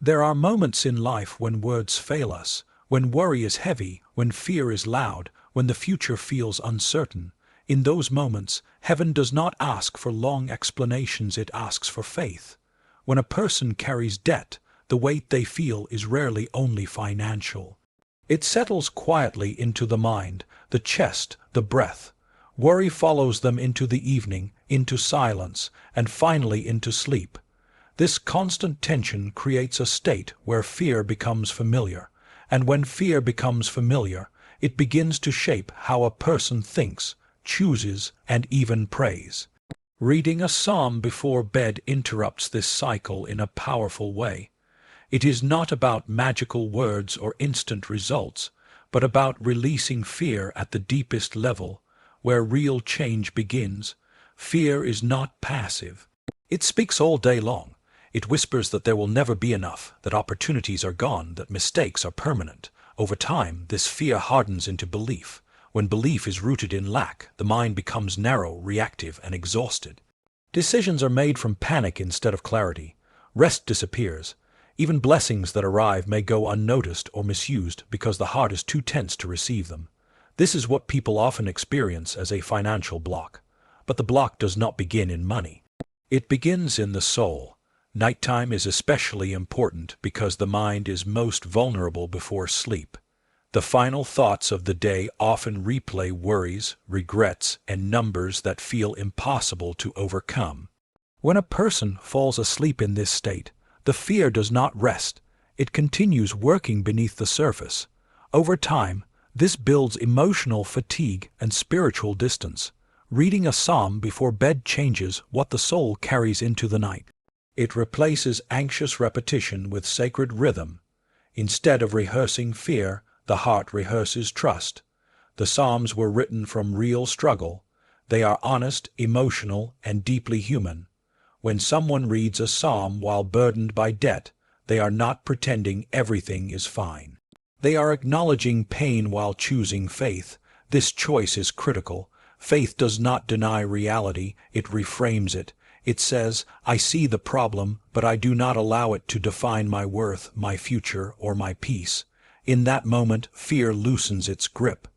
There are moments in life when words fail us, when worry is heavy, when fear is loud, when the future feels uncertain. In those moments, heaven does not ask for long explanations, it asks for faith. When a person carries debt, the weight they feel is rarely only financial. It settles quietly into the mind, the chest, the breath. Worry follows them into the evening, into silence, and finally into sleep. This constant tension creates a state where fear becomes familiar, and when fear becomes familiar, it begins to shape how a person thinks, chooses, and even prays. Reading a psalm before bed interrupts this cycle in a powerful way. It is not about magical words or instant results, but about releasing fear at the deepest level, where real change begins. Fear is not passive. It speaks all day long. It whispers that there will never be enough, that opportunities are gone, that mistakes are permanent. Over time, this fear hardens into belief. When belief is rooted in lack, the mind becomes narrow, reactive, and exhausted. Decisions are made from panic instead of clarity. Rest disappears. Even blessings that arrive may go unnoticed or misused because the heart is too tense to receive them. This is what people often experience as a financial block. But the block does not begin in money. It begins in the soul. Nighttime is especially important because the mind is most vulnerable before sleep. The final thoughts of the day often replay worries, regrets, and numbers that feel impossible to overcome. When a person falls asleep in this state, the fear does not rest. It continues working beneath the surface. Over time, this builds emotional fatigue and spiritual distance. Reading a psalm before bed changes what the soul carries into the night. It replaces anxious repetition with sacred rhythm. Instead of rehearsing fear, the heart rehearses trust. The Psalms were written from real struggle. They are honest, emotional, and deeply human. When someone reads a psalm while burdened by debt, they are not pretending everything is fine. They are acknowledging pain while choosing faith. This choice is critical. Faith does not deny reality, it reframes it. It says, I see the problem, but I do not allow it to define my worth, my future, or my peace. In that moment, fear loosens its grip.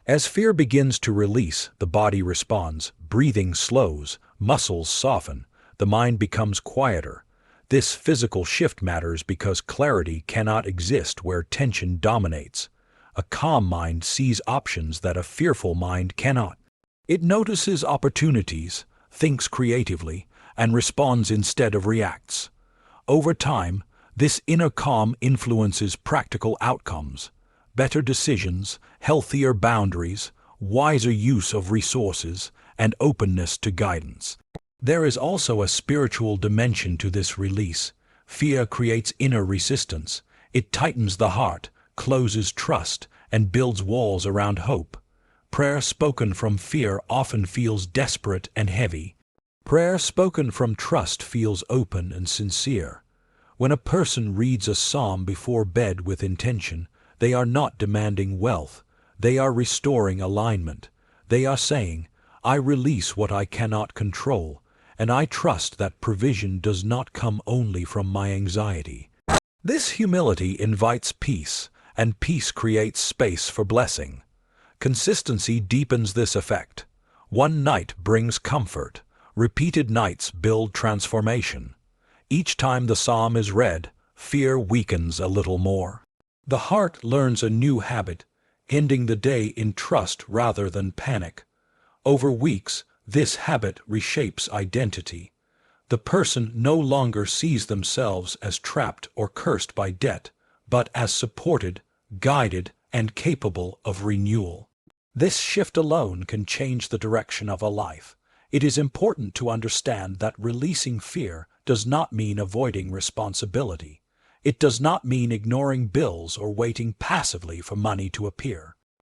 As fear begins to release, the body responds, breathing slows, muscles soften, the mind becomes quieter. This physical shift matters because clarity cannot exist where tension dominates. A calm mind sees options that a fearful mind cannot. It notices opportunities, thinks creatively, and responds instead of reacts. Over time, this inner calm influences practical outcomes, better decisions, healthier boundaries, wiser use of resources, and openness to guidance. There is also a spiritual dimension to this release. Fear creates inner resistance. It tightens the heart, closes trust, and builds walls around hope. Prayer spoken from fear often feels desperate and heavy. Prayer spoken from trust feels open and sincere. When a person reads a psalm before bed with intention, they are not demanding wealth. They are restoring alignment. They are saying, I release what I cannot control, and I trust that provision does not come only from my anxiety. This humility invites peace, and peace creates space for blessing. Consistency deepens this effect. One night brings comfort. Repeated nights build transformation. Each time the psalm is read, fear weakens a little more. The heart learns a new habit, ending the day in trust rather than panic. Over weeks, this habit reshapes identity. The person no longer sees themselves as trapped or cursed by debt, but as supported, guided, and capable of renewal. This shift alone can change the direction of a life. It is important to understand that releasing fear does not mean avoiding responsibility. It does not mean ignoring bills or waiting passively for money to appear.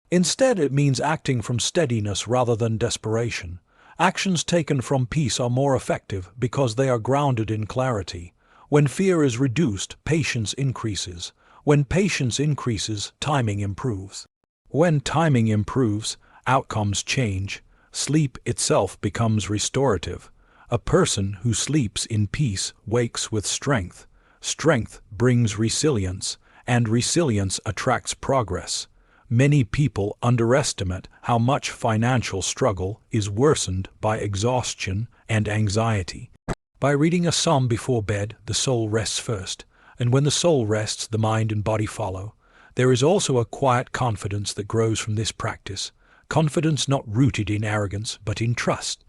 Instead, it means acting from steadiness rather than desperation. Actions taken from peace are more effective because they are grounded in clarity. When fear is reduced, patience increases. When patience increases, timing improves. When timing improves, outcomes change. Sleep itself becomes restorative. A person who sleeps in peace wakes with strength. Strength brings resilience, and resilience attracts progress. Many people underestimate how much financial struggle is worsened by exhaustion and anxiety. By reading a psalm before bed, the soul rests first, and when the soul rests, the mind and body follow. There is also a quiet confidence that grows from this practice, confidence not rooted in arrogance but in trust.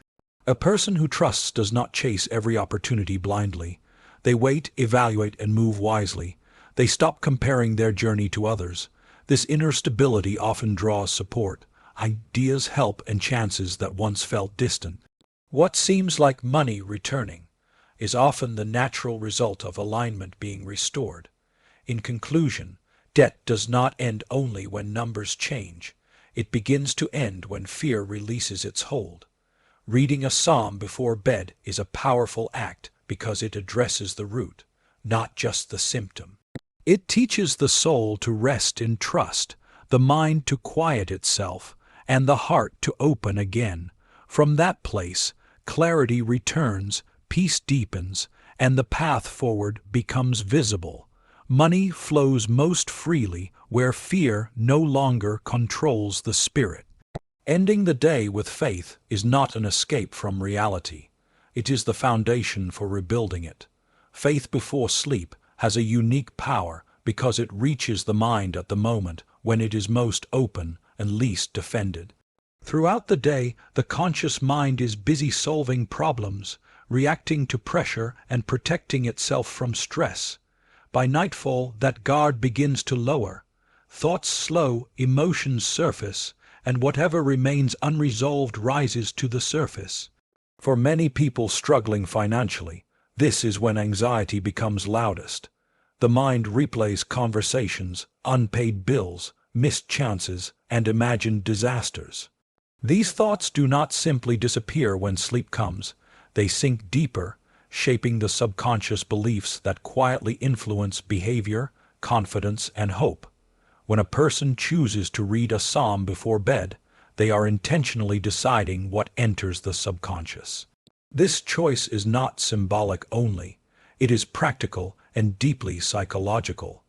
A person who trusts does not chase every opportunity blindly. They wait, evaluate, and move wisely. They stop comparing their journey to others. This inner stability often draws support, ideas, help, and chances that once felt distant. What seems like money returning is often the natural result of alignment being restored. In conclusion, debt does not end only when numbers change. It begins to end when fear releases its hold. Reading a psalm before bed is a powerful act because it addresses the root, not just the symptom. It teaches the soul to rest in trust, the mind to quiet itself, and the heart to open again. From that place, clarity returns, peace deepens, and the path forward becomes visible. Money flows most freely where fear no longer controls the spirit. Ending the day with faith is not an escape from reality. It is the foundation for rebuilding it. Faith before sleep has a unique power because it reaches the mind at the moment when it is most open and least defended. Throughout the day, the conscious mind is busy solving problems, reacting to pressure, and protecting itself from stress. By nightfall, that guard begins to lower. Thoughts slow, emotions surface, and whatever remains unresolved rises to the surface. For many people struggling financially, this is when anxiety becomes loudest. The mind replays conversations, unpaid bills, missed chances, and imagined disasters. These thoughts do not simply disappear when sleep comes. They sink deeper, shaping the subconscious beliefs that quietly influence behavior, confidence, and hope. When a person chooses to read a psalm before bed, they are intentionally deciding what enters the subconscious. This choice is not symbolic only. It is practical and deeply psychological.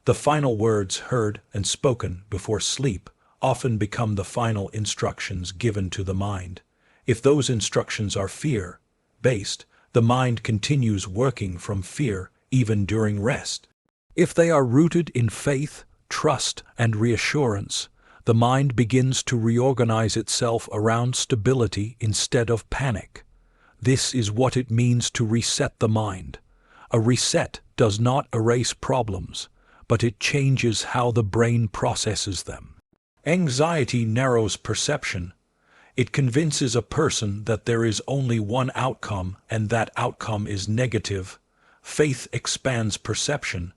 The final words heard and spoken before sleep often become the final instructions given to the mind. If those instructions are fear-based, the mind continues working from fear even during rest. If they are rooted in faith, trust, and reassurance, the mind begins to reorganize itself around stability instead of panic. This is what it means to reset the mind. A reset does not erase problems, but it changes how the brain processes them. Anxiety narrows perception. It convinces a person that there is only one outcome and that outcome is negative. Faith expands perception.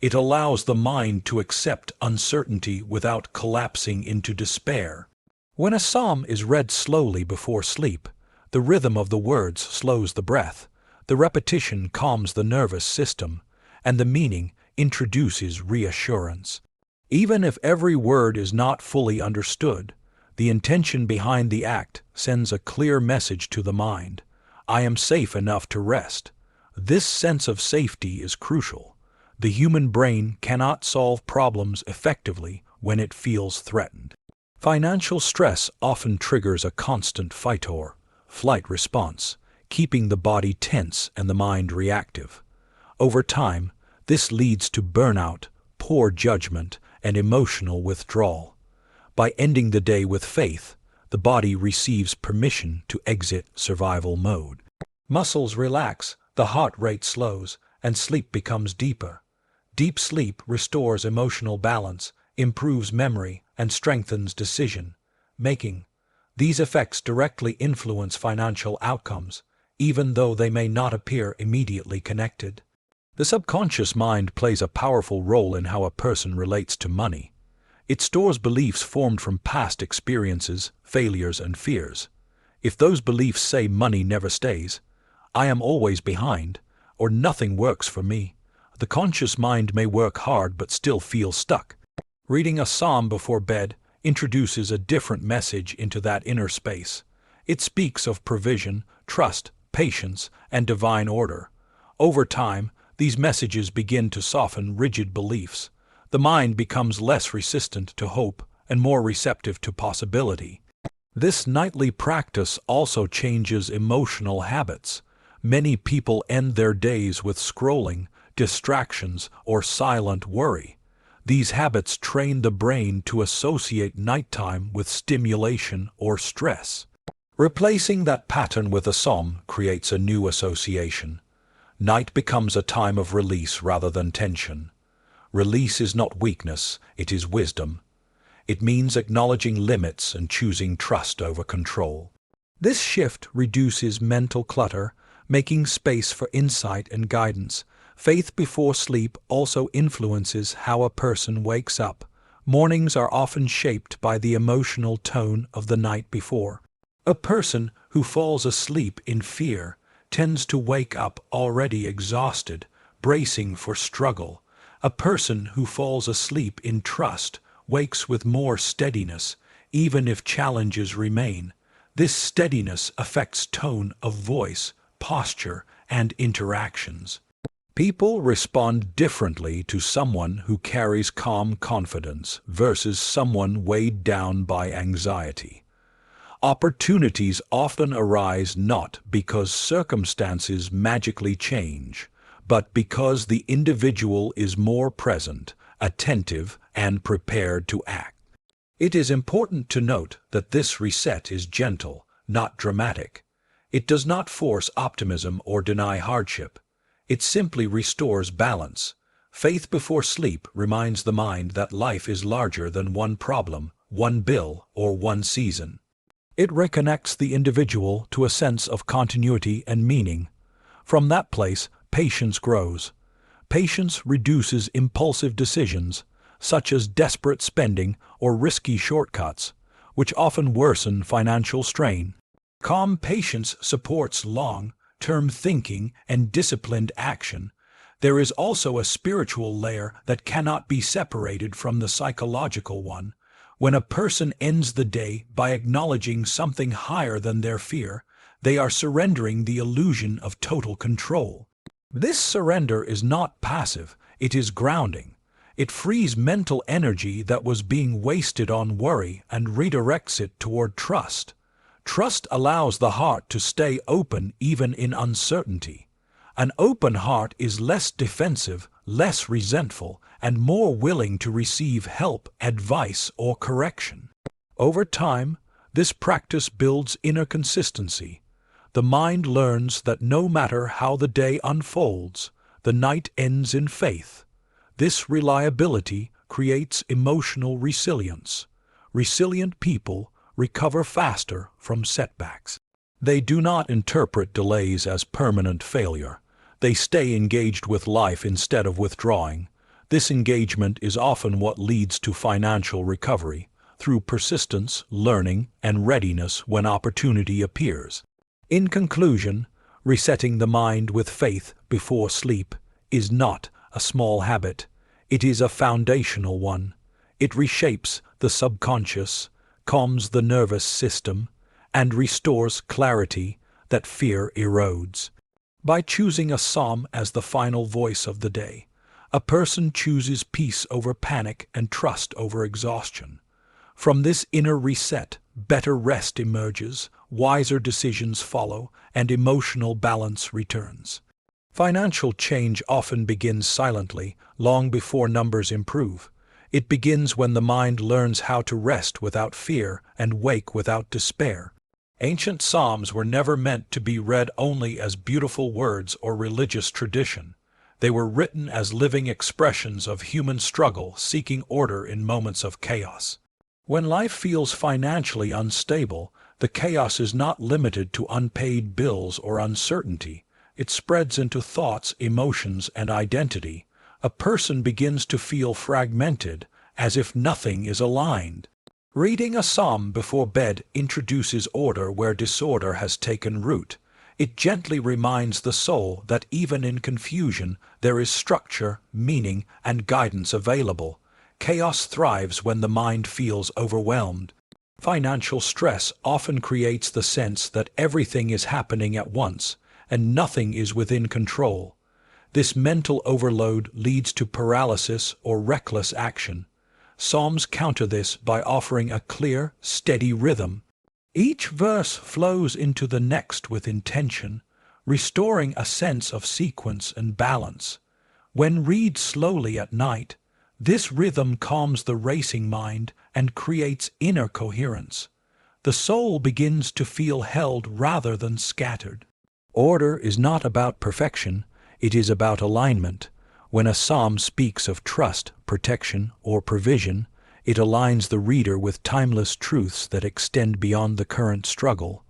It allows the mind to accept uncertainty without collapsing into despair. When a psalm is read slowly before sleep, the rhythm of the words slows the breath, the repetition calms the nervous system, and the meaning introduces reassurance. Even if every word is not fully understood, the intention behind the act sends a clear message to the mind. I am safe enough to rest. This sense of safety is crucial. The human brain cannot solve problems effectively when it feels threatened. Financial stress often triggers a constant fight-or-flight response, keeping the body tense and the mind reactive. Over time, this leads to burnout, poor judgment, and emotional withdrawal. By ending the day with faith, the body receives permission to exit survival mode. Muscles relax, the heart rate slows, and sleep becomes deeper. Deep sleep restores emotional balance, improves memory, and strengthens decision-making. These effects directly influence financial outcomes, even though they may not appear immediately connected. The subconscious mind plays a powerful role in how a person relates to money. It stores beliefs formed from past experiences, failures, and fears. If those beliefs say money never stays, I am always behind, or nothing works for me, the conscious mind may work hard but still feel stuck. Reading a psalm before bed introduces a different message into that inner space. It speaks of provision, trust, patience, and divine order. Over time, these messages begin to soften rigid beliefs. The mind becomes less resistant to hope and more receptive to possibility. This nightly practice also changes emotional habits. Many people end their days with scrolling, distractions, or silent worry. These habits train the brain to associate nighttime with stimulation or stress. Replacing that pattern with a psalm creates a new association. Night becomes a time of release rather than tension. Release is not weakness, it is wisdom. It means acknowledging limits and choosing trust over control. This shift reduces mental clutter, making space for insight and guidance. Faith before sleep also influences how a person wakes up. Mornings are often shaped by the emotional tone of the night before. A person who falls asleep in fear tends to wake up already exhausted, bracing for struggle. A person who falls asleep in trust wakes with more steadiness, even if challenges remain. This steadiness affects tone of voice, posture, and interactions. People respond differently to someone who carries calm confidence versus someone weighed down by anxiety. Opportunities often arise not because circumstances magically change, but because the individual is more present, attentive, and prepared to act. It is important to note that this reset is gentle, not dramatic. It does not force optimism or deny hardship. It simply restores balance. Faith before sleep reminds the mind that life is larger than one problem, one bill, or one season. It reconnects the individual to a sense of continuity and meaning. From that place, patience grows. Patience reduces impulsive decisions, such as desperate spending or risky shortcuts, which often worsen financial strain. Calm patience supports long-term thinking and disciplined action. There is also a spiritual layer that cannot be separated from the psychological one. When a person ends the day by acknowledging something higher than their fear, they are surrendering the illusion of total control. This surrender is not passive, it is grounding. It frees mental energy that was being wasted on worry and redirects it toward trust. Trust allows the heart to stay open even in uncertainty. An open heart is less defensive, less resentful, and more willing to receive help, advice, or correction. Over time, this practice builds inner consistency. The mind learns that no matter how the day unfolds, the night ends in faith. This reliability creates emotional resilience. Resilient people recover faster from setbacks. They do not interpret delays as permanent failure. They stay engaged with life instead of withdrawing. This engagement is often what leads to financial recovery, through persistence, learning, and readiness when opportunity appears. In conclusion, resetting the mind with faith before sleep is not a small habit. It is a foundational one. It reshapes the subconscious, calms the nervous system, and restores clarity that fear erodes. By choosing a psalm as the final voice of the day, a person chooses peace over panic and trust over exhaustion. From this inner reset, better rest emerges, wiser decisions follow, and emotional balance returns. Financial change often begins silently, long before numbers improve. It begins when the mind learns how to rest without fear and wake without despair. Ancient psalms were never meant to be read only as beautiful words or religious tradition. They were written as living expressions of human struggle seeking order in moments of chaos. When life feels financially unstable, the chaos is not limited to unpaid bills or uncertainty. It spreads into thoughts, emotions, and identity. A person begins to feel fragmented, as if nothing is aligned. Reading a psalm before bed introduces order where disorder has taken root. It gently reminds the soul that even in confusion there is structure, meaning, and guidance available. Chaos thrives when the mind feels overwhelmed. Financial stress often creates the sense that everything is happening at once, and nothing is within control. This mental overload leads to paralysis or reckless action. Psalms counter this by offering a clear, steady rhythm. Each verse flows into the next with intention, restoring a sense of sequence and balance. When read slowly at night, this rhythm calms the racing mind and creates inner coherence. The soul begins to feel held rather than scattered. Order is not about perfection, it is about alignment. When a psalm speaks of trust, protection, or provision, it aligns the reader with timeless truths that extend beyond the current struggle.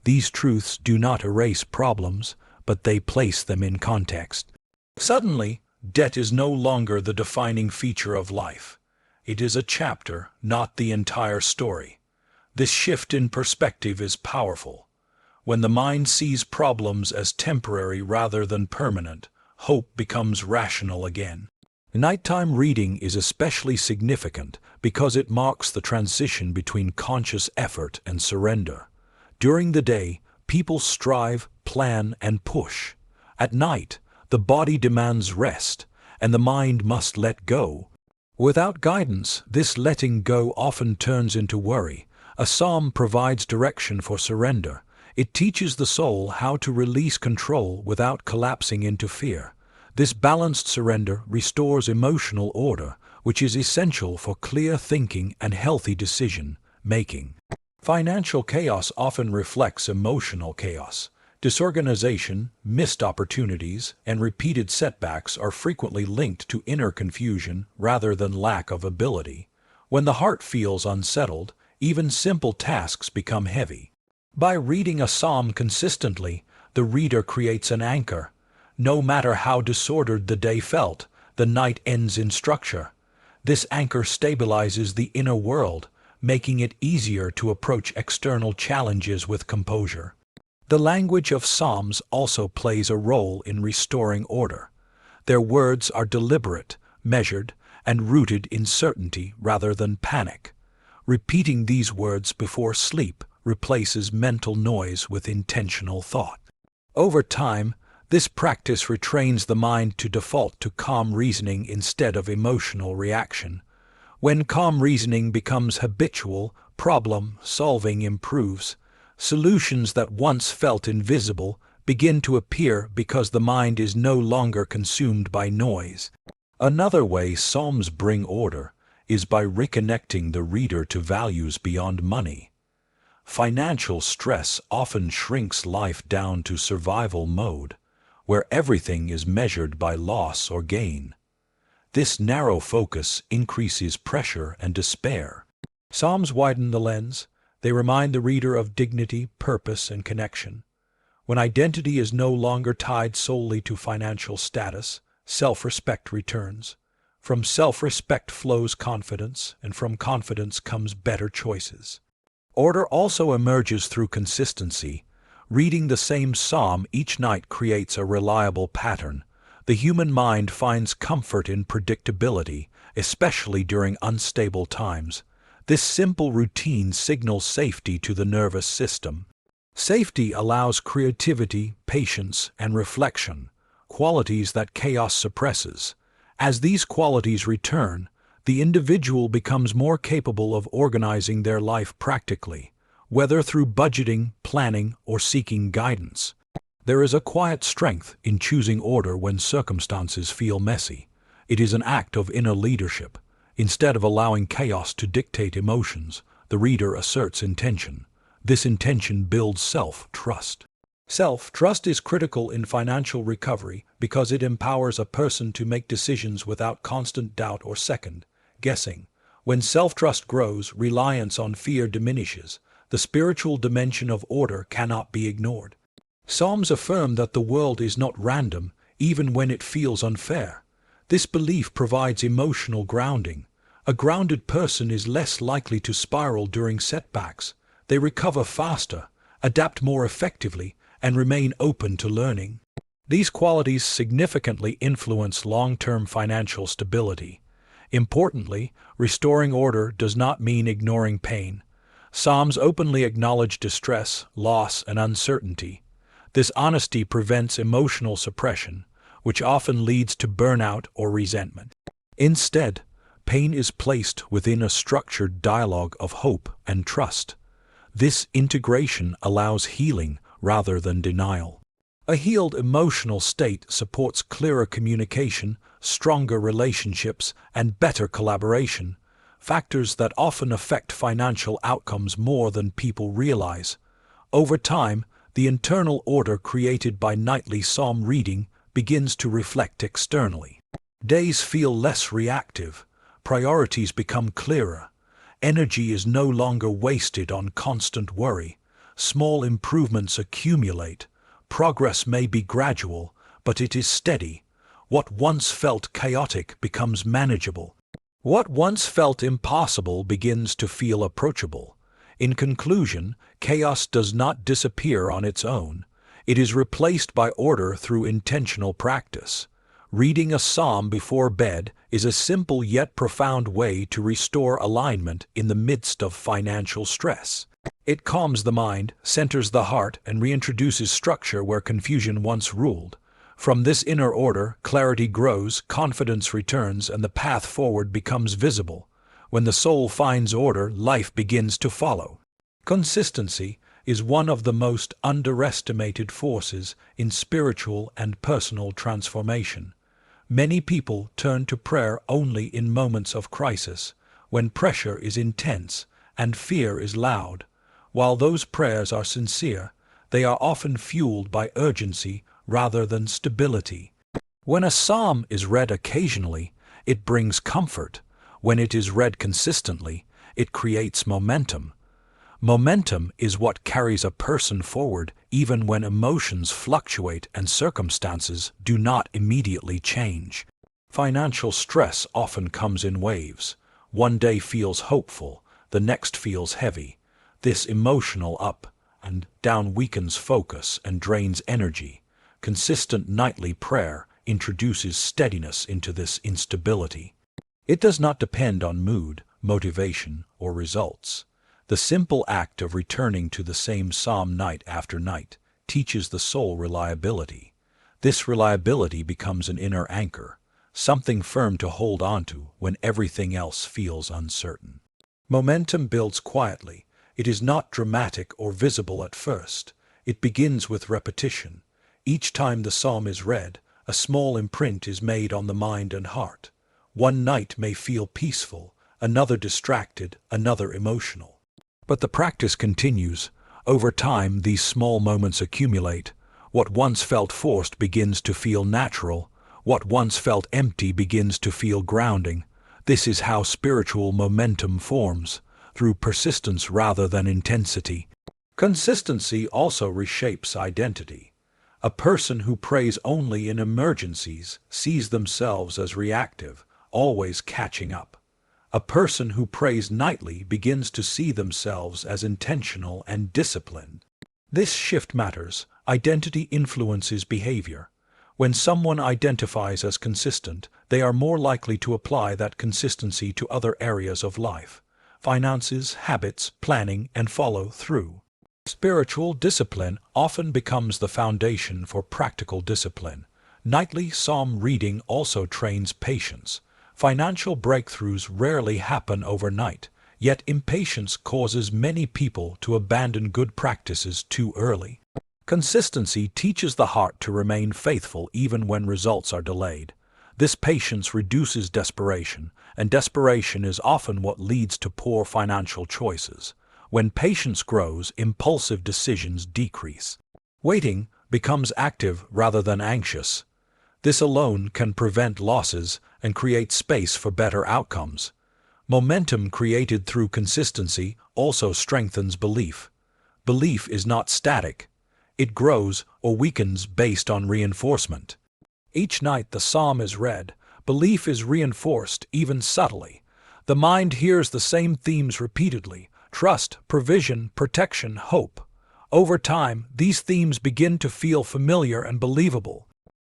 These truths do not erase problems, but they place them in context. Suddenly, debt is no longer the defining feature of life. It is a chapter, not the entire story. This shift in perspective is powerful. When the mind sees problems as temporary rather than permanent, hope becomes rational again. Nighttime reading is especially significant because it marks the transition between conscious effort and surrender. During the day, people strive, plan, and push. At night, the body demands rest, and the mind must let go. Without guidance, this letting go often turns into worry. A psalm provides direction for surrender. It teaches the soul how to release control without collapsing into fear. This balanced surrender restores emotional order, which is essential for clear thinking and healthy decision-making. Financial chaos often reflects emotional chaos. Disorganization, missed opportunities, and repeated setbacks are frequently linked to inner confusion rather than lack of ability. When the heart feels unsettled, even simple tasks become heavy. By reading a psalm consistently, the reader creates an anchor. No matter how disordered the day felt, the night ends in structure. This anchor stabilizes the inner world, making it easier to approach external challenges with composure. The language of psalms also plays a role in restoring order. Their words are deliberate, measured, and rooted in certainty rather than panic. Repeating these words before sleep replaces mental noise with intentional thought. Over time, this practice retrains the mind to default to calm reasoning instead of emotional reaction. When calm reasoning becomes habitual, problem-solving improves. Solutions that once felt invisible begin to appear because the mind is no longer consumed by noise. Another way psalms bring order is by reconnecting the reader to values beyond money. Financial stress often shrinks life down to survival mode, where everything is measured by loss or gain. This narrow focus increases pressure and despair. Psalms widen the lens. They remind the reader of dignity, purpose, and connection. When identity is no longer tied solely to financial status, self-respect returns. From self-respect flows confidence, and from confidence comes better choices. Order also emerges through consistency. Reading the same psalm each night creates a reliable pattern. The human mind finds comfort in predictability, especially during unstable times. This simple routine signals safety to the nervous system. Safety allows creativity, patience, and reflection, qualities that chaos suppresses. As these qualities return, the individual becomes more capable of organizing their life practically, whether through budgeting, planning, or seeking guidance. There is a quiet strength in choosing order when circumstances feel messy. It is an act of inner leadership. Instead of allowing chaos to dictate emotions, the reader asserts intention. This intention builds self-trust. Self-trust is critical in financial recovery because it empowers a person to make decisions without constant doubt or second-guessing. When self-trust grows, reliance on fear diminishes. The spiritual dimension of order cannot be ignored. Psalms affirm that the world is not random, even when it feels unfair. This belief provides emotional grounding. A grounded person is less likely to spiral during setbacks. They recover faster, adapt more effectively, and remain open to learning. These qualities significantly influence long-term financial stability. Importantly, restoring order does not mean ignoring pain. Psalms openly acknowledge distress, loss, and uncertainty. This honesty prevents emotional suppression. which often leads to burnout or resentment. Instead, pain is placed within a structured dialogue of hope and trust. This integration allows healing rather than denial. A healed emotional state supports clearer communication, stronger relationships, and better collaboration, factors that often affect financial outcomes more than people realize. Over time, the internal order created by nightly psalm reading begins to reflect externally. Days feel less reactive, priorities become clearer, energy is no longer wasted on constant worry, small improvements accumulate, progress may be gradual, but it is steady. What once felt chaotic becomes manageable. What once felt impossible begins to feel approachable. In conclusion, chaos does not disappear on its own. It is replaced by order through intentional practice. Reading a psalm before bed is a simple yet profound way to restore alignment in the midst of financial stress. It calms the mind, centers the heart, and reintroduces structure where confusion once ruled. From this inner order, clarity grows, confidence returns, and the path forward becomes visible. When the soul finds order, life begins to follow. Consistency is one of the most underestimated forces in spiritual and personal transformation. Many people turn to prayer only in moments of crisis, when pressure is intense and fear is loud. While those prayers are sincere, they are often fueled by urgency rather than stability. When a psalm is read occasionally, it brings comfort. When it is read consistently, it creates momentum. Momentum is what carries a person forward even when emotions fluctuate and circumstances do not immediately change. Financial stress often comes in waves. One day feels hopeful, the next feels heavy. This emotional up and down weakens focus and drains energy. Consistent nightly prayer introduces steadiness into this instability. It does not depend on mood, motivation, or results. The simple act of returning to the same psalm night after night teaches the soul reliability. This reliability becomes an inner anchor, something firm to hold onto when everything else feels uncertain. Momentum builds quietly. It is not dramatic or visible at first. It begins with repetition. Each time the psalm is read, a small imprint is made on the mind and heart. One night may feel peaceful, another distracted, another emotional. But the practice continues. Over time, these small moments accumulate. What once felt forced begins to feel natural. What once felt empty begins to feel grounding. This is how spiritual momentum forms, through persistence rather than intensity. Consistency also reshapes identity. A person who prays only in emergencies sees themselves as reactive, always catching up. A person who prays nightly begins to see themselves as intentional and disciplined. This shift matters. Identity influences behavior. When someone identifies as consistent, they are more likely to apply that consistency to other areas of life: finances, habits, planning, and follow through. Spiritual discipline often becomes the foundation for practical discipline. Nightly psalm reading also trains patience. Financial breakthroughs rarely happen overnight, yet impatience causes many people to abandon good practices too early. Consistency teaches the heart to remain faithful even when results are delayed. This patience reduces desperation, and desperation is often what leads to poor financial choices. When patience grows, impulsive decisions decrease. Waiting becomes active rather than anxious. This alone can prevent losses and create space for better outcomes. Momentum created through consistency also strengthens belief. Belief is not static. It grows or weakens based on reinforcement. Each night the psalm is read, belief is reinforced, even subtly. The mind hears the same themes repeatedly: trust, provision, protection, hope. Over time, these themes begin to feel familiar and believable.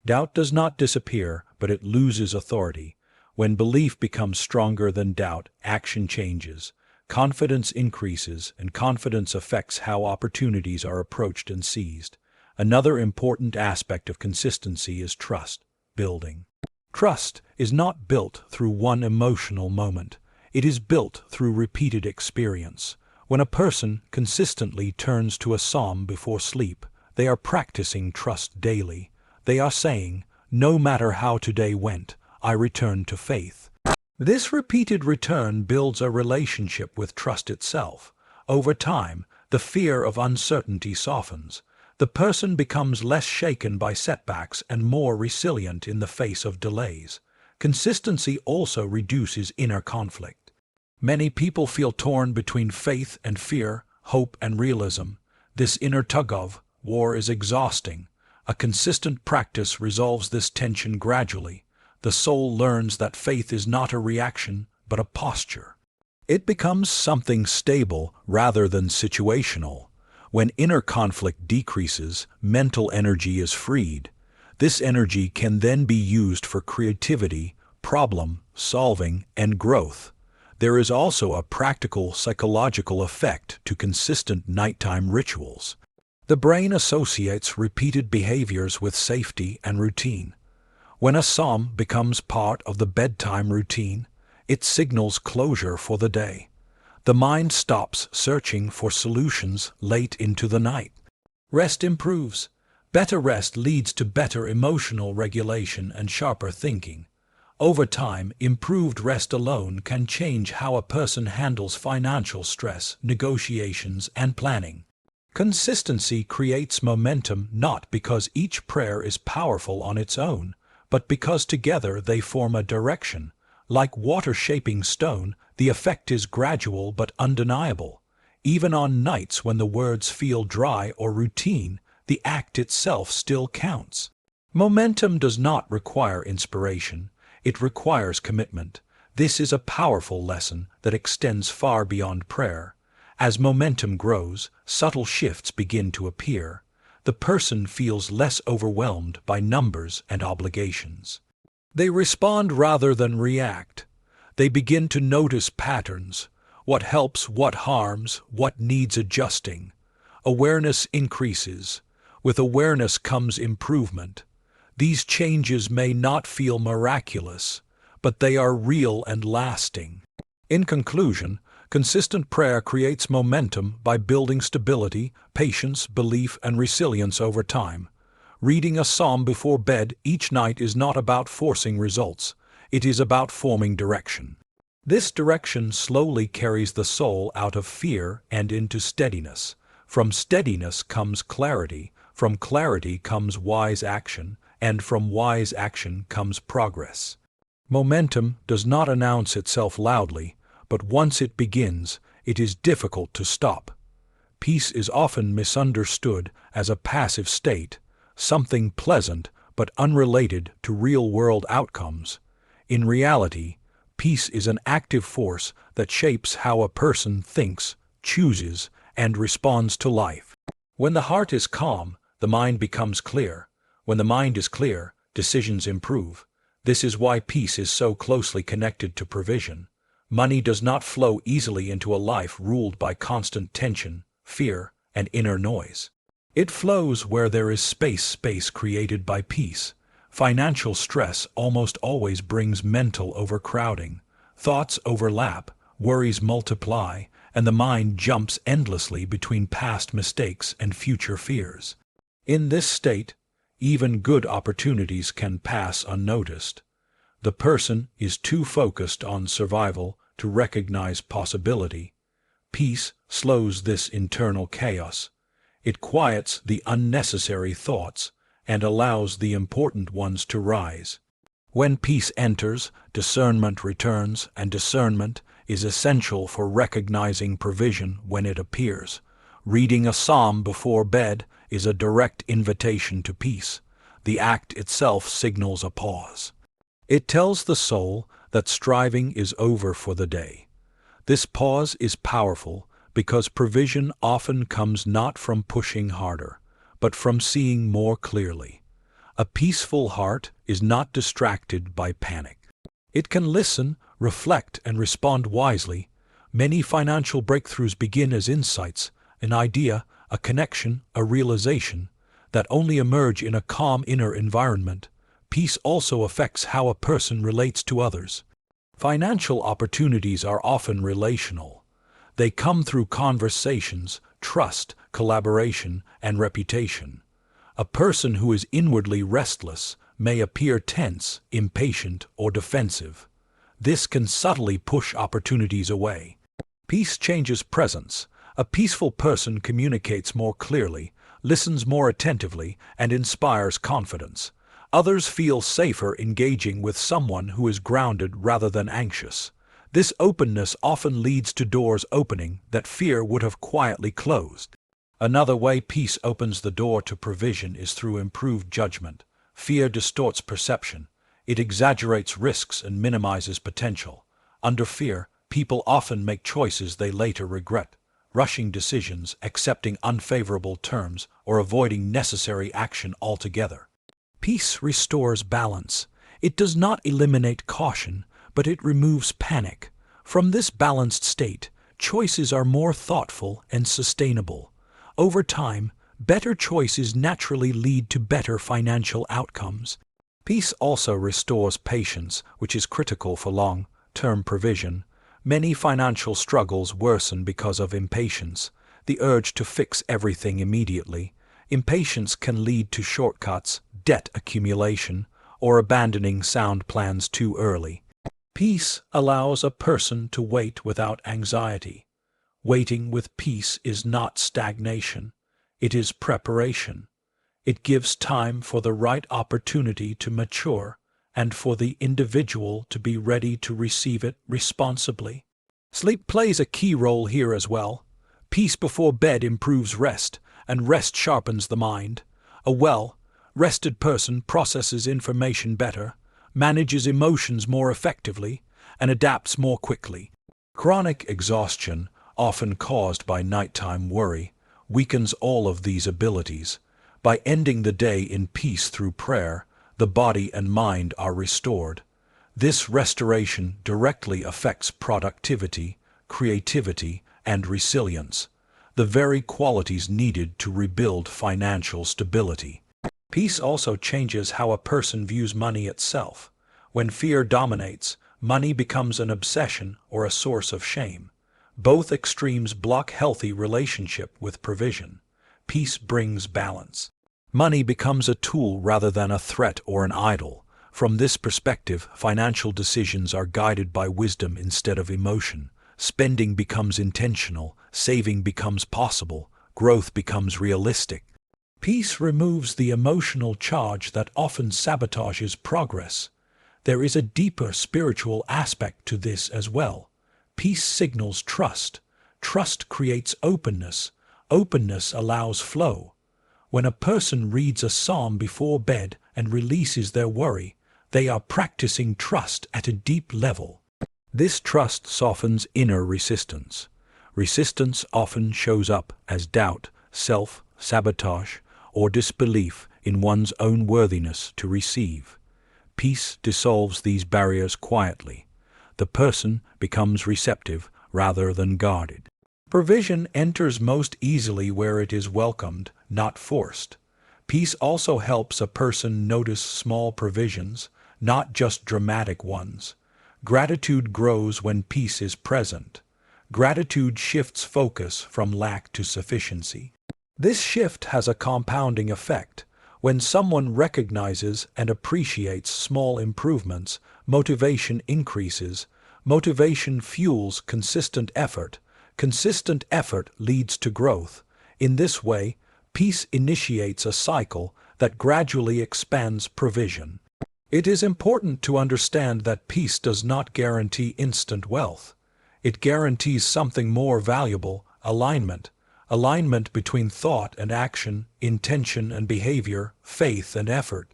Doubt does not disappear, but it loses authority. When belief becomes stronger than doubt, action changes. Confidence increases, and confidence affects how opportunities are approached and seized. Another important aspect of consistency is trust. building. Trust is not built through one emotional moment. It is built through repeated experience. When a person consistently turns to a psalm before sleep, they are practicing trust daily. They are saying, "No matter how today went, I return to faith." This repeated return builds a relationship with trust itself. Over time, the fear of uncertainty softens. The person becomes less shaken by setbacks and more resilient in the face of delays. Consistency also reduces inner conflict. Many people feel torn between faith and fear, hope and realism. This inner tug-of-war is exhausting. A consistent practice resolves this tension gradually. The soul learns that faith is not a reaction, but a posture. It becomes something stable rather than situational. When inner conflict decreases, mental energy is freed. This energy can then be used for creativity, problem solving, and growth. There is also a practical psychological effect to consistent nighttime rituals. The brain associates repeated behaviors with safety and routine. When a psalm becomes part of the bedtime routine, it signals closure for the day. The mind stops searching for solutions late into the night. Rest improves. Better rest leads to better emotional regulation and sharper thinking. Over time, improved rest alone can change how a person handles financial stress, negotiations, and planning. Consistency creates momentum not because each prayer is powerful on its own, but because together they form a direction. Like water shaping stone, the effect is gradual but undeniable. Even on nights when the words feel dry or routine, the act itself still counts. Momentum does not require inspiration, it requires commitment. This is a powerful lesson that extends far beyond prayer. As momentum grows, subtle shifts begin to appear. The person feels less overwhelmed by numbers and obligations. They respond rather than react. They begin to notice patterns, what helps, what harms, what needs adjusting. Awareness increases. With awareness comes improvement. These changes may not feel miraculous, but they are real and lasting. In conclusion, consistent prayer creates momentum by building stability, patience, belief, and resilience over time. Reading a psalm before bed each night is not about forcing results, it is about forming direction. This direction slowly carries the soul out of fear and into steadiness. From steadiness comes clarity, from clarity comes wise action, and from wise action comes progress. Momentum does not announce itself loudly, but once it begins, it is difficult to stop. Peace is often misunderstood as a passive state, something pleasant but unrelated to real-world outcomes. In reality, peace is an active force that shapes how a person thinks, chooses, and responds to life. When the heart is calm, the mind becomes clear. When the mind is clear, decisions improve. This is why peace is so closely connected to provision. Money does not flow easily into a life ruled by constant tension, fear, and inner noise. It flows where there is space created by peace. Financial stress almost always brings mental overcrowding. Thoughts overlap, worries multiply, and the mind jumps endlessly between past mistakes and future fears. In this state, even good opportunities can pass unnoticed. The person is too focused on survival to recognize possibility. Peace slows this internal chaos. It quiets the unnecessary thoughts and allows the important ones to rise. When peace enters, discernment returns, and discernment is essential for recognizing provision when it appears. Reading a psalm before bed is a direct invitation to peace. The act itself signals a pause. It tells the soul that striving is over for the day. This pause is powerful because provision often comes not from pushing harder, but from seeing more clearly. A peaceful heart is not distracted by panic. It can listen, reflect, and respond wisely. Many financial breakthroughs begin as insights, an idea, a connection, a realization, that only emerge in a calm inner environment. peace also affects how a person relates to others. Financial opportunities are often relational. They come through conversations, trust, collaboration, and reputation. A person who is inwardly restless may appear tense, impatient, or defensive. This can subtly push opportunities away. Peace changes presence. A peaceful person communicates more clearly, listens more attentively, and inspires confidence. Others feel safer engaging with someone who is grounded rather than anxious. This openness often leads to doors opening that fear would have quietly closed. Another way peace opens the door to provision is through improved judgment. Fear distorts perception. It exaggerates risks and minimizes potential. Under fear, people often make choices they later regret, rushing decisions, accepting unfavorable terms, or avoiding necessary action altogether. Peace restores balance. It does not eliminate caution, but it removes panic. From this balanced state, choices are more thoughtful and sustainable. Over time, better choices naturally lead to better financial outcomes. Peace also restores patience, which is critical for long-term provision. Many financial struggles worsen because of impatience, the urge to fix everything immediately. Impatience can lead to shortcuts, debt accumulation, or abandoning sound plans too early. Peace allows a person to wait without anxiety. Waiting with peace is not stagnation. It is preparation. It gives time for the right opportunity to mature and for the individual to be ready to receive it responsibly. Sleep plays a key role here as well. Peace before bed improves rest, and rest sharpens the mind. A well-rested person processes information better, manages emotions more effectively, and adapts more quickly. Chronic exhaustion, often caused by nighttime worry, weakens all of these abilities. By ending the day in peace through prayer, the body and mind are restored. This restoration directly affects productivity, creativity, and resilience, the very qualities needed to rebuild financial stability. Peace also changes how a person views money itself. When fear dominates, money becomes an obsession or a source of shame. Both extremes block healthy relationship with provision. Peace brings balance. Money becomes a tool rather than a threat or an idol. From this perspective, financial decisions are guided by wisdom instead of emotion. Spending becomes intentional, saving becomes possible, growth becomes realistic. Peace removes the emotional charge that often sabotages progress. There is a deeper spiritual aspect to this as well. Peace signals trust. Trust creates openness. Openness allows flow. When a person reads a psalm before bed and releases their worry, they are practicing trust at a deep level. This trust softens inner resistance. Resistance often shows up as doubt, self-sabotage, or disbelief in one's own worthiness to receive. Peace dissolves these barriers quietly. The person becomes receptive rather than guarded. Provision enters most easily where it is welcomed, not forced. Peace also helps a person notice small provisions, not just dramatic ones. Gratitude grows when peace is present. Gratitude shifts focus from lack to sufficiency. This shift has a compounding effect. When someone recognizes and appreciates small improvements, motivation increases. Motivation fuels consistent effort. Consistent effort leads to growth. In this way, peace initiates a cycle that gradually expands provision. It is important to understand that peace does not guarantee instant wealth. It guarantees something more valuable: alignment. Alignment between thought and action, intention and behavior, faith and effort.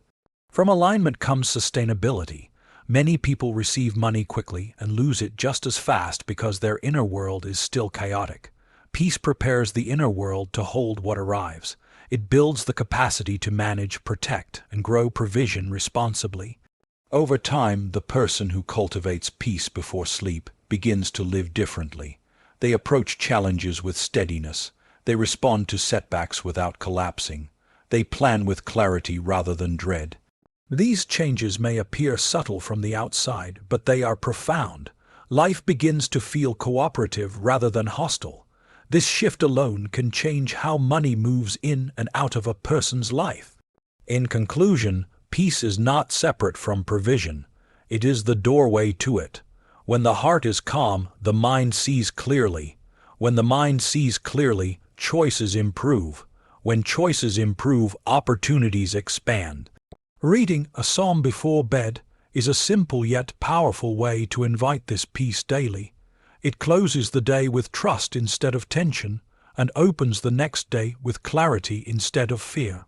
From alignment comes sustainability. Many people receive money quickly and lose it just as fast because their inner world is still chaotic. Peace prepares the inner world to hold what arrives. It builds the capacity to manage, protect, and grow provision responsibly. Over time, the person who cultivates peace before sleep begins to live differently. They approach challenges with steadiness. They respond to setbacks without collapsing. They plan with clarity rather than dread. These changes may appear subtle from the outside, but they are profound. Life begins to feel cooperative rather than hostile. This shift alone can change how money moves in and out of a person's life. In conclusion, peace is not separate from provision. It is the doorway to it. When the heart is calm, the mind sees clearly. When the mind sees clearly, choices improve. When choices improve, opportunities expand. Reading a psalm before bed is a simple yet powerful way to invite this peace daily. It closes the day with trust instead of tension, and opens the next day with clarity instead of fear.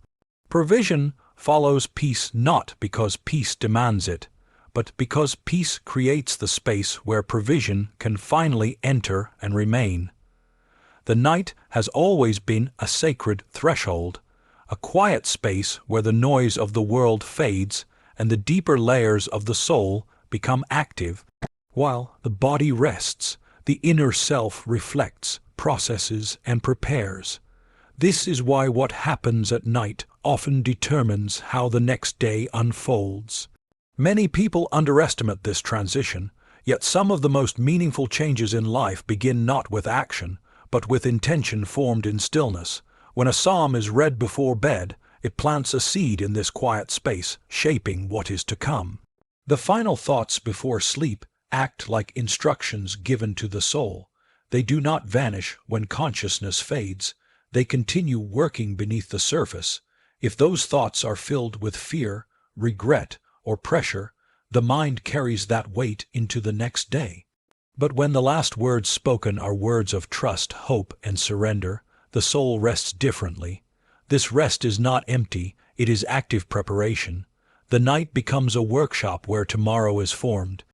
Provision follows peace not because peace demands it, but because peace creates the space where provision can finally enter and remain. The night has always been a sacred threshold, a quiet space where the noise of the world fades and the deeper layers of the soul become active. While the body rests, the inner self reflects, processes, and prepares. This is why what happens at night often determines how the next day unfolds. Many people underestimate this transition, yet some of the most meaningful changes in life begin not with action, but with intention formed in stillness. When a psalm is read before bed, it plants a seed in this quiet space, shaping what is to come. The final thoughts before sleep act like instructions given to the soul. They do not vanish when consciousness fades. They continue working beneath the surface. If those thoughts are filled with fear, regret, or pressure, the mind carries that weight into the next day. But when the last words spoken are words of trust, hope, and surrender, the soul rests differently. This rest is not empty, it is active preparation. The night becomes a workshop where tomorrow is formed.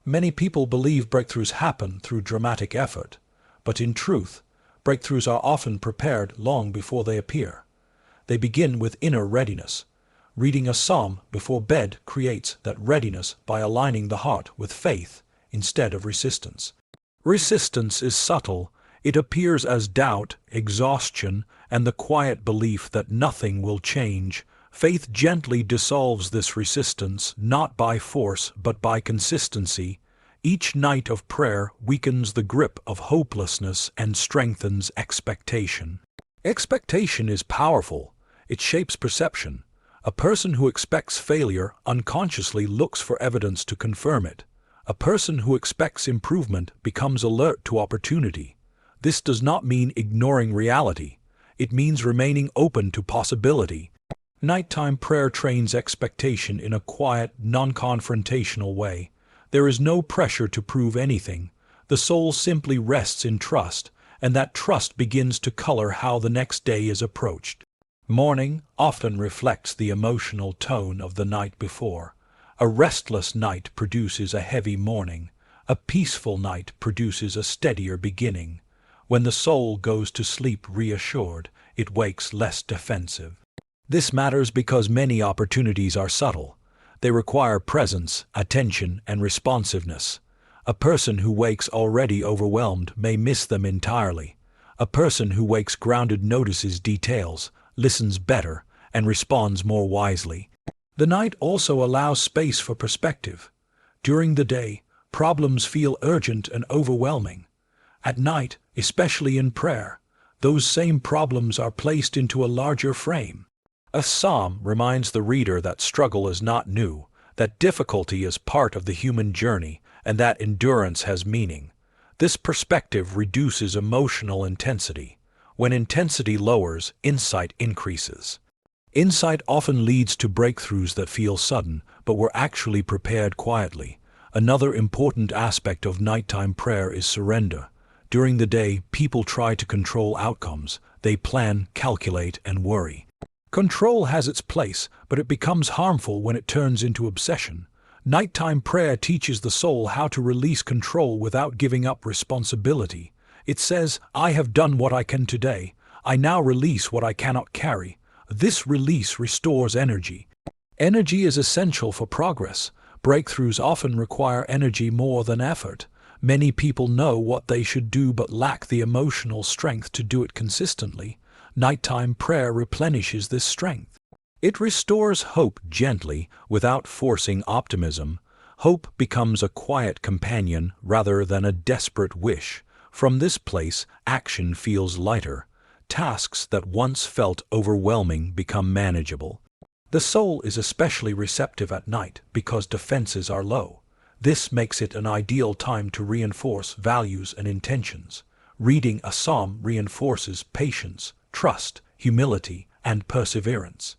Many people believe breakthroughs happen through dramatic effort, but in truth, breakthroughs are often prepared long before they appear. They begin with inner readiness. Reading a psalm before bed creates that readiness by aligning the heart with faith instead of resistance. Resistance is subtle. It appears as doubt, exhaustion, and the quiet belief that nothing will change. Faith gently dissolves this resistance, not by force but by consistency. Each night of prayer weakens the grip of hopelessness and strengthens expectation. Expectation is powerful. It shapes perception. A person who expects failure unconsciously looks for evidence to confirm it. A person who expects improvement becomes alert to opportunity. This does not mean ignoring reality. It means remaining open to possibility. Nighttime prayer trains expectation in a quiet, non-confrontational way. There is no pressure to prove anything. The soul simply rests in trust, and that trust begins to color how the next day is approached. Morning often reflects the emotional tone of the night before. A restless night produces a heavy morning. A peaceful night produces a steadier beginning. When the soul goes to sleep reassured, it wakes less defensive. This matters because many opportunities are subtle. They require presence, attention, and responsiveness. A person who wakes already overwhelmed may miss them entirely. A person who wakes grounded notices details, listens better, and responds more wisely. The night also allows space for perspective. During the day, problems feel urgent and overwhelming. At night, especially in prayer, those same problems are placed into a larger frame. A psalm reminds the reader that struggle is not new, that difficulty is part of the human journey, and that endurance has meaning. This perspective reduces emotional intensity. When intensity lowers, insight increases. Insight often leads to breakthroughs that feel sudden, but were actually prepared quietly. Another important aspect of nighttime prayer is surrender. During the day, people try to control outcomes. They plan, calculate, and worry. Control has its place, but it becomes harmful when it turns into obsession. Nighttime prayer teaches the soul how to release control without giving up responsibility. It says, "I have done what I can today. I now release what I cannot carry." This release restores energy. Energy is essential for progress. Breakthroughs often require energy more than effort. Many people know what they should do but lack the emotional strength to do it consistently. Nighttime prayer replenishes this strength. It restores hope gently without forcing optimism. Hope becomes a quiet companion rather than a desperate wish. From this place, action feels lighter. Tasks that once felt overwhelming become manageable. The soul is especially receptive at night because defenses are low. This makes it an ideal time to reinforce values and intentions. Reading a psalm reinforces patience, trust, humility, and perseverance.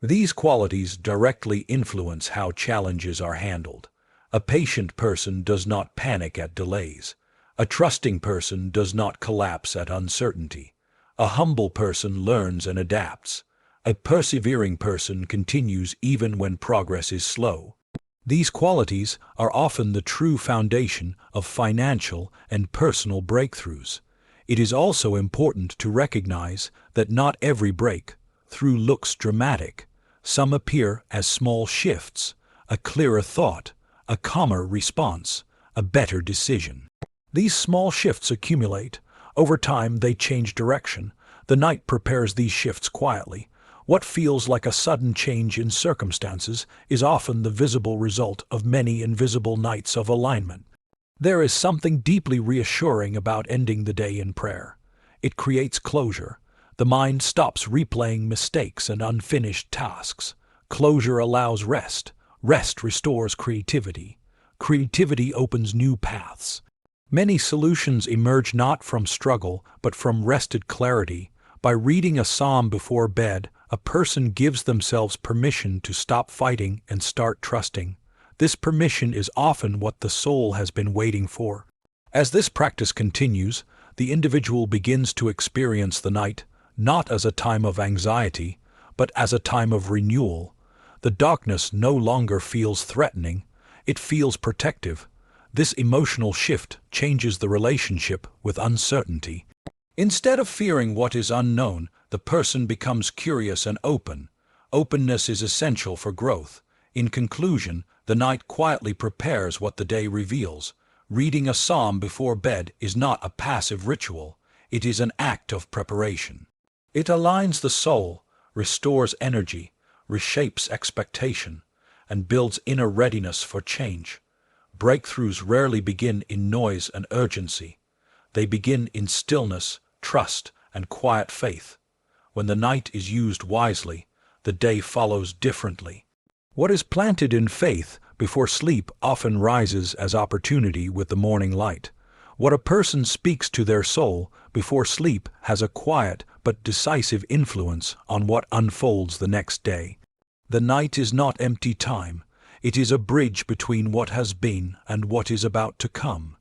These qualities directly influence how challenges are handled. A patient person does not panic at delays. A trusting person does not collapse at uncertainty. A humble person learns and adapts. A persevering person continues even when progress is slow. These qualities are often the true foundation of financial and personal breakthroughs. It is also important to recognize that not every breakthrough looks dramatic. Some appear as small shifts, a clearer thought, a calmer response, a better decision. These small shifts accumulate. Over time, they change direction. The night prepares these shifts quietly. What feels like a sudden change in circumstances is often the visible result of many invisible nights of alignment. There is something deeply reassuring about ending the day in prayer. It creates closure. The mind stops replaying mistakes and unfinished tasks. Closure allows rest. Rest restores creativity. Creativity opens new paths. Many solutions emerge not from struggle, but from rested clarity. By reading a psalm before bed, a person gives themselves permission to stop fighting and start trusting. This permission is often what the soul has been waiting for. As this practice continues, the individual begins to experience the night not as a time of anxiety, but as a time of renewal. The darkness no longer feels threatening, it feels protective. This emotional shift changes the relationship with uncertainty. Instead of fearing what is unknown, the person becomes curious and open. Openness is essential for growth. In conclusion, the night quietly prepares what the day reveals. Reading a psalm before bed is not a passive ritual, it is an act of preparation. It aligns the soul, restores energy, reshapes expectation, and builds inner readiness for change. Breakthroughs rarely begin in noise and urgency. They begin in stillness, trust, and quiet faith. When the night is used wisely, the day follows differently. What is planted in faith before sleep often rises as opportunity with the morning light. What a person speaks to their soul before sleep has a quiet but decisive influence on what unfolds the next day. The night is not empty time. It is a bridge between what has been and what is about to come.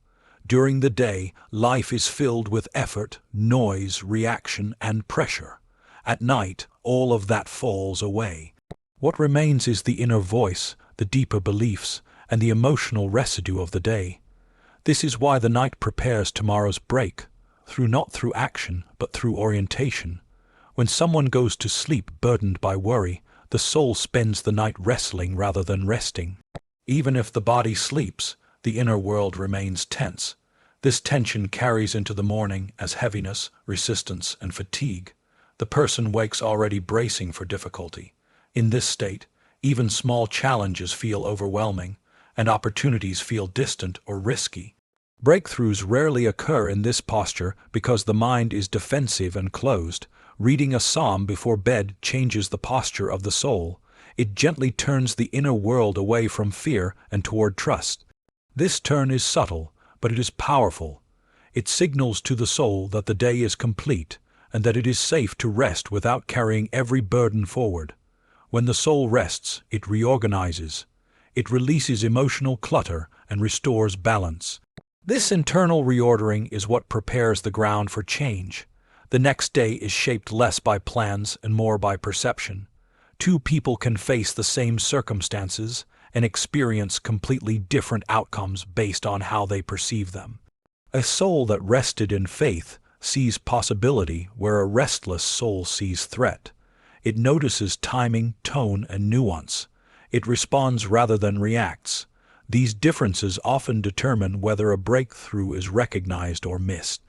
During the day, life is filled with effort, noise, reaction, and pressure. At night, all of that falls away. What remains is the inner voice, the deeper beliefs, and the emotional residue of the day. This is why the night prepares tomorrow's breakthrough, not through action, but through orientation. When someone goes to sleep burdened by worry, the soul spends the night wrestling rather than resting. Even if the body sleeps, the inner world remains tense. This tension carries into the morning as heaviness, resistance, and fatigue. The person wakes already bracing for difficulty. In this state, even small challenges feel overwhelming, and opportunities feel distant or risky. Breakthroughs rarely occur in this posture because the mind is defensive and closed. Reading a psalm before bed changes the posture of the soul. It gently turns the inner world away from fear and toward trust. This turn is subtle, but it is powerful. It signals to the soul that the day is complete and that it is safe to rest without carrying every burden forward. When the soul rests, it reorganizes. It releases emotional clutter and restores balance. This internal reordering is what prepares the ground for change. The next day is shaped less by plans and more by perception. Two people can face the same circumstances and experience completely different outcomes based on how they perceive them. A soul that rested in faith sees possibility where a restless soul sees threat. It notices timing, tone, and nuance. It responds rather than reacts. These differences often determine whether a breakthrough is recognized or missed.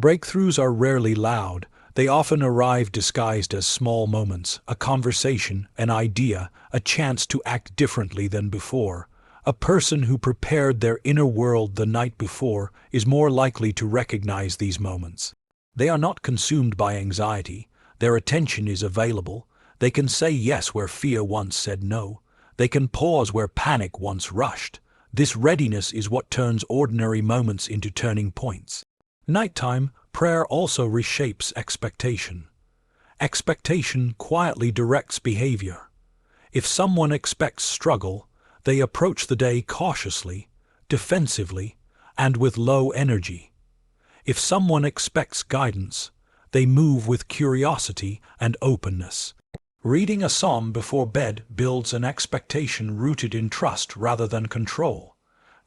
Breakthroughs are rarely loud. They often arrive disguised as small moments, a conversation, an idea, a chance to act differently than before. A person who prepared their inner world the night before is more likely to recognize these moments. They are not consumed by anxiety. Their attention is available. They can say yes where fear once said no. They can pause where panic once rushed. This readiness is what turns ordinary moments into turning points. Nighttime prayer also reshapes expectation. Expectation quietly directs behavior. If someone expects struggle, they approach the day cautiously, defensively, and with low energy. If someone expects guidance, they move with curiosity and openness. Reading a psalm before bed builds an expectation rooted in trust rather than control.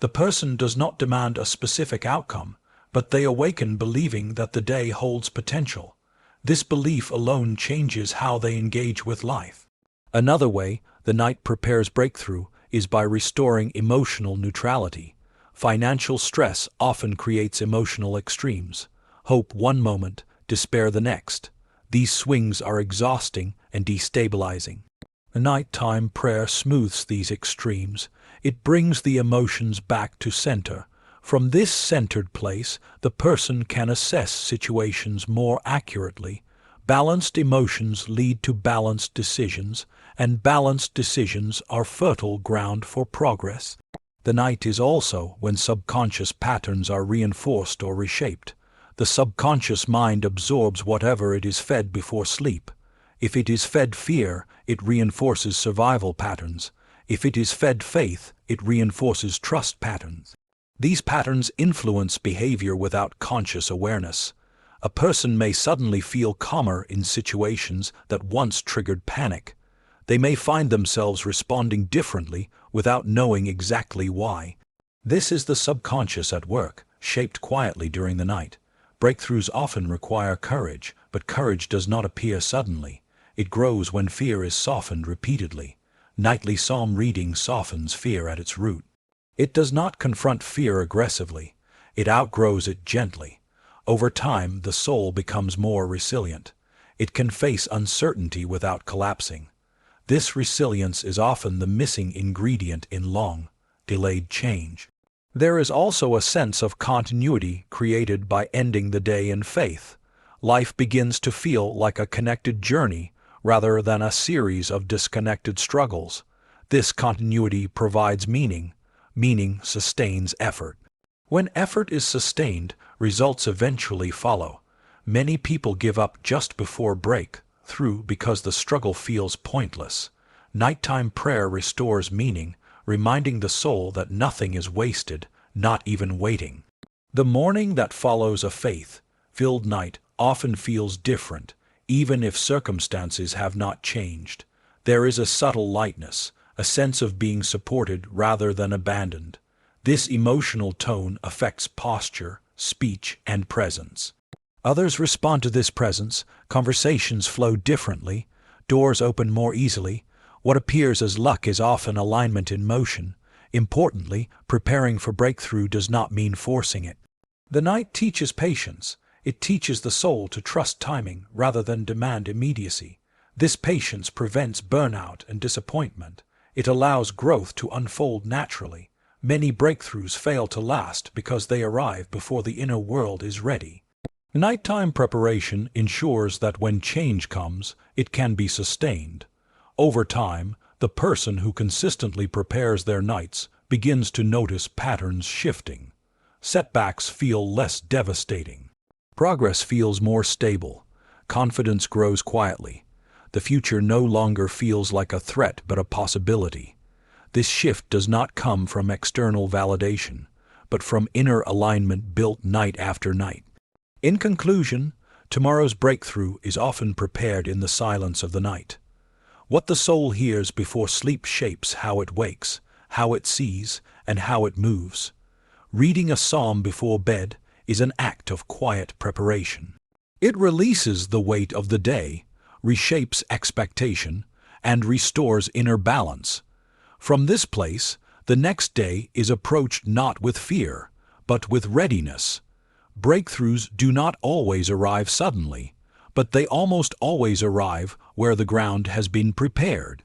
The person does not demand a specific outcome, but they awaken believing that the day holds potential. This belief alone changes how they engage with life. Another way the night prepares breakthrough is by restoring emotional neutrality. Financial stress often creates emotional extremes. Hope one moment, despair the next. These swings are exhausting and destabilizing. Nighttime prayer smooths these extremes. It brings the emotions back to center. From this centered place, the person can assess situations more accurately. Balanced emotions lead to balanced decisions, and balanced decisions are fertile ground for progress. The night is also when subconscious patterns are reinforced or reshaped. The subconscious mind absorbs whatever it is fed before sleep. If it is fed fear, it reinforces survival patterns. If it is fed faith, it reinforces trust patterns. These patterns influence behavior without conscious awareness. A person may suddenly feel calmer in situations that once triggered panic. They may find themselves responding differently without knowing exactly why. This is the subconscious at work, shaped quietly during the night. Breakthroughs often require courage, but courage does not appear suddenly. It grows when fear is softened repeatedly. Nightly psalm reading softens fear at its root. It does not confront fear aggressively. It outgrows it gently. Over time, the soul becomes more resilient. It can face uncertainty without collapsing. This resilience is often the missing ingredient in long, delayed change. There is also a sense of continuity created by ending the day in faith. Life begins to feel like a connected journey rather than a series of disconnected struggles. This continuity provides meaning. Meaning sustains effort. When effort is sustained, results eventually follow. Many people give up just before breakthrough because the struggle feels pointless. Nighttime prayer restores meaning, reminding the soul that nothing is wasted, not even waiting. The morning that follows a faith-filled night often feels different, even if circumstances have not changed. There is a subtle lightness, a sense of being supported rather than abandoned. This emotional tone affects posture, speech, and presence. Others respond to this presence. Conversations flow differently. Doors open more easily. What appears as luck is often alignment in motion. Importantly, preparing for breakthrough does not mean forcing it. The night teaches patience. It teaches the soul to trust timing rather than demand immediacy. This patience prevents burnout and disappointment. It allows growth to unfold naturally. Many breakthroughs fail to last because they arrive before the inner world is ready. Nighttime preparation ensures that when change comes, it can be sustained. Over time, the person who consistently prepares their nights begins to notice patterns shifting. Setbacks feel less devastating. Progress feels more stable. Confidence grows quietly. The future no longer feels like a threat but a possibility. This shift does not come from external validation, but from inner alignment built night after night. In conclusion, tomorrow's breakthrough is often prepared in the silence of the night. What the soul hears before sleep shapes how it wakes, how it sees, and how it moves. Reading a psalm before bed is an act of quiet preparation. It releases the weight of the day, reshapes expectation, and restores inner balance. From this place, the next day is approached not with fear, but with readiness. Breakthroughs do not always arrive suddenly. but they almost always arrive where the ground has been prepared.